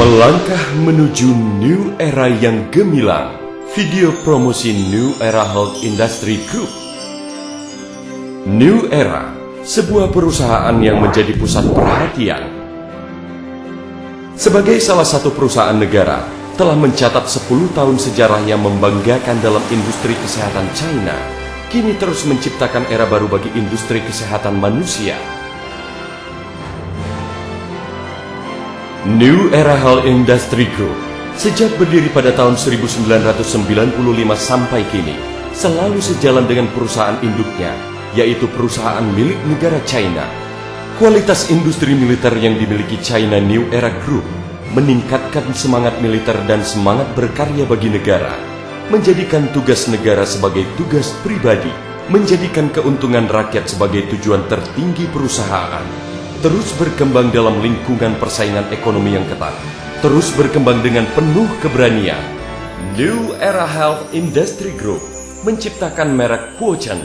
Melangkah menuju New Era yang gemilang. Video promosi New Era Health Industry Group. New Era, sebuah perusahaan yang menjadi pusat perhatian. Sebagai salah satu perusahaan negara, telah mencatat 10 tahun sejarah yang membanggakan dalam industri kesehatan China, kini terus menciptakan era baru bagi industri kesehatan manusia. New Era Health Industry Group, sejak berdiri pada tahun 1995 sampai kini, selalu sejalan dengan perusahaan induknya, yaitu perusahaan milik negara China. Kualitas industri militer yang dimiliki China New Era Group meningkatkan semangat militer dan semangat berkarya bagi negara, menjadikan tugas negara sebagai tugas pribadi, menjadikan keuntungan rakyat sebagai tujuan tertinggi perusahaan, terus berkembang dalam lingkungan persaingan ekonomi yang ketat, terus berkembang dengan penuh keberanian. New Era Health Industry Group menciptakan merek Quocen.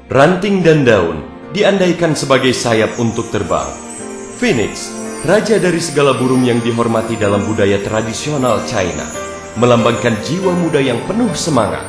Ranting dan daun diandaikan sebagai sayap untuk terbang. Phoenix, raja dari segala burung yang dihormati dalam budaya tradisional China, melambangkan jiwa muda yang penuh semangat.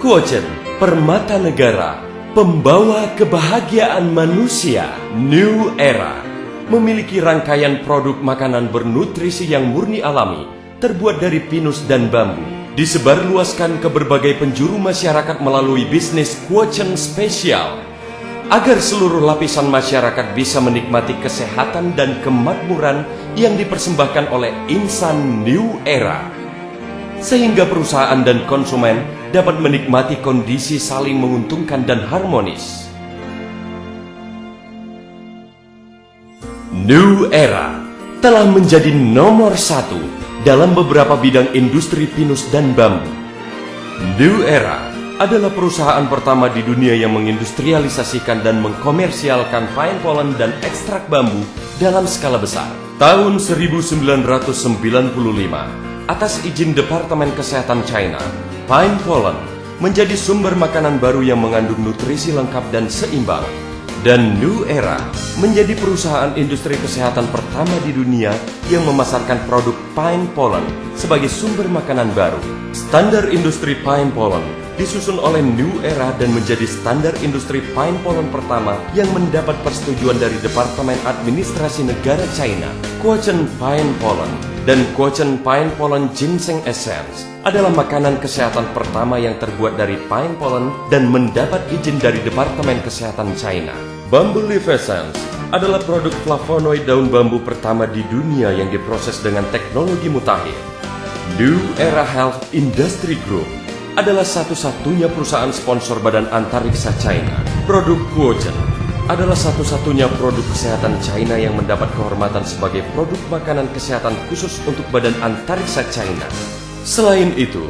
Quocen, permata negara, pembawa kebahagiaan manusia. New Era memiliki rangkaian produk makanan bernutrisi yang murni alami, terbuat dari pinus dan bambu, disebarluaskan ke berbagai penjuru masyarakat melalui bisnis Quocen Spesial, agar seluruh lapisan masyarakat bisa menikmati kesehatan dan kemakmuran yang dipersembahkan oleh insan New Era, sehingga perusahaan dan konsumen dapat menikmati kondisi saling menguntungkan dan harmonis. New Era telah menjadi nomor 1 dalam beberapa bidang industri pinus dan bambu. New Era adalah perusahaan pertama di dunia yang mengindustrialisasikan dan mengkomersialkan pine pollen dan ekstrak bambu dalam skala besar. Tahun 1995, atas izin Departemen Kesehatan China, pine pollen menjadi sumber makanan baru yang mengandung nutrisi lengkap dan seimbang. Dan New Era menjadi perusahaan industri kesehatan pertama di dunia yang memasarkan produk pine pollen sebagai sumber makanan baru. Standar industri pine pollen disusun oleh New Era dan menjadi standar industri pine pollen pertama yang mendapat persetujuan dari Departemen Administrasi Negara China. Quocen Pine Pollen dan Quocen Pine Pollen Ginseng Essence adalah makanan kesehatan pertama yang terbuat dari pine pollen dan mendapat izin dari Departemen Kesehatan China. Bamboo Leaf Essence adalah produk flavonoid daun bambu pertama di dunia yang diproses dengan teknologi mutakhir. New Era Health Industry Group adalah satu-satunya perusahaan sponsor Badan Antariksa China. Produk Quocen adalah satu-satunya produk kesehatan China yang mendapat kehormatan sebagai produk makanan kesehatan khusus untuk Badan Antariksa China. Selain itu,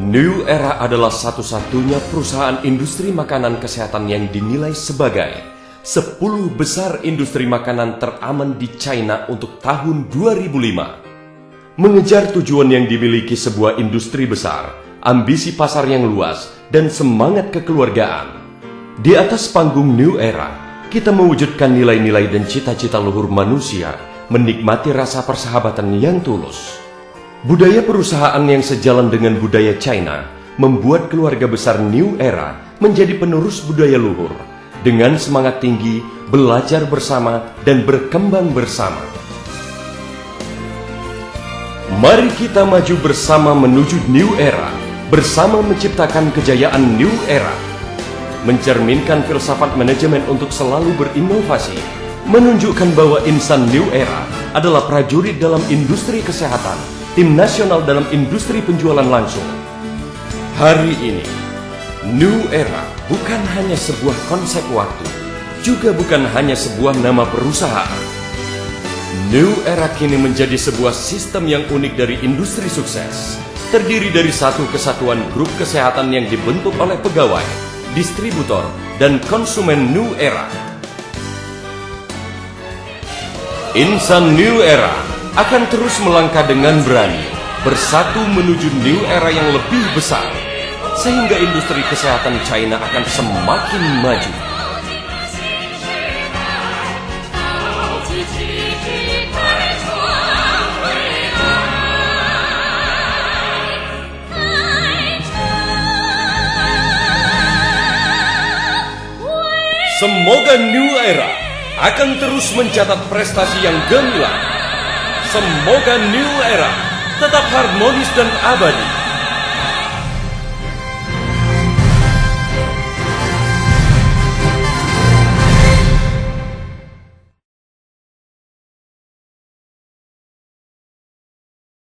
New Era adalah satu-satunya perusahaan industri makanan kesehatan yang dinilai sebagai 10 besar industri makanan teraman di China untuk tahun 2005. Mengejar tujuan yang dimiliki sebuah industri besar, ambisi pasar yang luas, dan semangat kekeluargaan. Di atas panggung New Era, kita mewujudkan nilai-nilai dan cita-cita luhur manusia, menikmati rasa persahabatan yang tulus. Budaya perusahaan yang sejalan dengan budaya China membuat keluarga besar New Era menjadi penerus budaya luhur, dengan semangat tinggi, belajar bersama, dan berkembang bersama. Mari kita maju bersama menuju New Era, bersama menciptakan kejayaan New Era, mencerminkan filsafat manajemen untuk selalu berinovasi, menunjukkan bahwa insan New Era adalah prajurit dalam industri kesehatan, tim nasional dalam industri penjualan langsung. Hari ini, New Era bukan hanya sebuah konsep waktu, juga bukan hanya sebuah nama perusahaan. New Era kini menjadi sebuah sistem yang unik dari industri sukses, terdiri dari satu kesatuan grup kesehatan yang dibentuk oleh pegawai, distributor, dan konsumen New Era. Insan New Era akan terus melangkah dengan berani, bersatu menuju New Era yang lebih besar, sehingga industri kesehatan China akan semakin maju. Semoga New Era akan terus mencatat prestasi yang gemilang. Semoga New Era tetap harmonis dan abadi